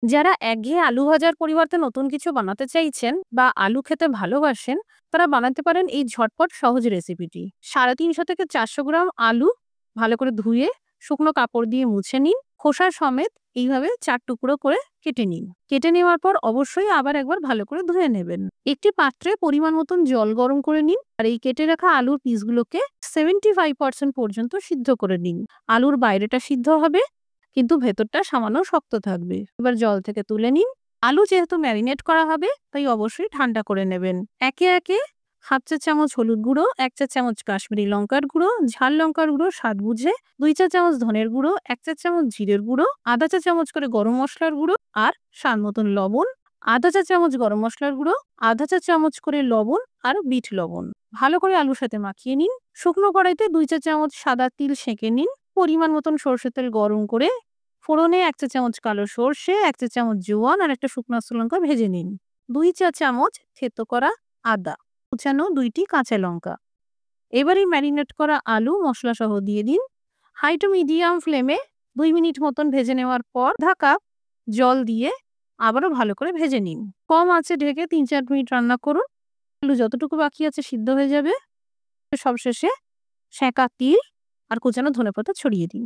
যারা একঘেয়ে আলু ভাজার পরিবর্তে নতুন কিছু বানাতে চাইছেন বা আলু খেতে ভালোবাসেন, তারা বানাতে পারেন এই ঝটপট সহজ রেসিপিটি। 350 থেকে 400 গ্রাম আলু ভালো করে ধুয়ে শুকনো কাপড় দিয়ে মুছে নিন। খোসা সমেত এইভাবে 4 টুকরো করে কেটে নিন। কেটে নেওয়ার পর অবশ্যই আবার একবার ভালো করে ধুয়ে নেবেন। একটি পাত্রে পরিমাণ মতন জল গরম করে নিন আর এই কেটে রাখা আলুর পিসগুলোকে 75% পর্যন্ত সিদ্ধ করে নিন। আলুর বাইরেটা সিদ্ধ হবে, কিন্তু ভেতরটা সামান্য শক্ত থাকবে। এবার জল থেকে তুলে নিন। আলু যেহেতু ম্যারিনেট করা হবে, তাই অবশ্যই ঠান্ডা করে নেবেন। একে একে 1/2 চা চামচ হলুদ গুঁড়ো, 1 চা চামচ কাশ্মীরি লঙ্কার গুঁড়ো, ঝাল লঙ্কার গুঁড়ো স্বাদ বুঝে, 2 চা চামচ ধনের গুঁড়ো, 1 চা চামচ জিরের গুঁড়ো, আধা চা চামচ করে গরম মশলার গুঁড়ো আর স্বাদ মতন লবণ, আধা চা চামচ গরম মশলার গুঁড়ো, আধা চা চামচ করে লবণ আর বিট লবণ ভালো করে আলুর সাথে মাখিয়ে নিন। শুকনো কড়াইতে 2 চা চামচ সাদা তিল সেঁকে নিন। পরিমাণ মতন সরষের তেল গরম করে ফোড়নে 1 চা চামচ কালো সর্ষে, 1 চা চামচ জোয়ান আর একটা শুকনো লঙ্কা ভেজে নিন। 2 চা চামচ থেতো করা আদা, কুচানো 2টি কাঁচা লঙ্কা। এবারে ম্যারিনেট করা আলু মশলা সহ দিয়ে দিন। হাই টু মিডিয়াম ফ্লেমে 2 মিনিট মতন ভেজে নেওয়ার পর আধা কাপ জল দিয়ে আবারও ভালো করে ভেজে নিন। কম আঁচে ঢেকে 3-4 মিনিট রান্না করুন। আলু যতটুকু বাকি আছে সিদ্ধ হয়ে যাবে। সবশেষে সেঁকা তিল আর কুচানো ধনেপাতা ছড়িয়ে দিন।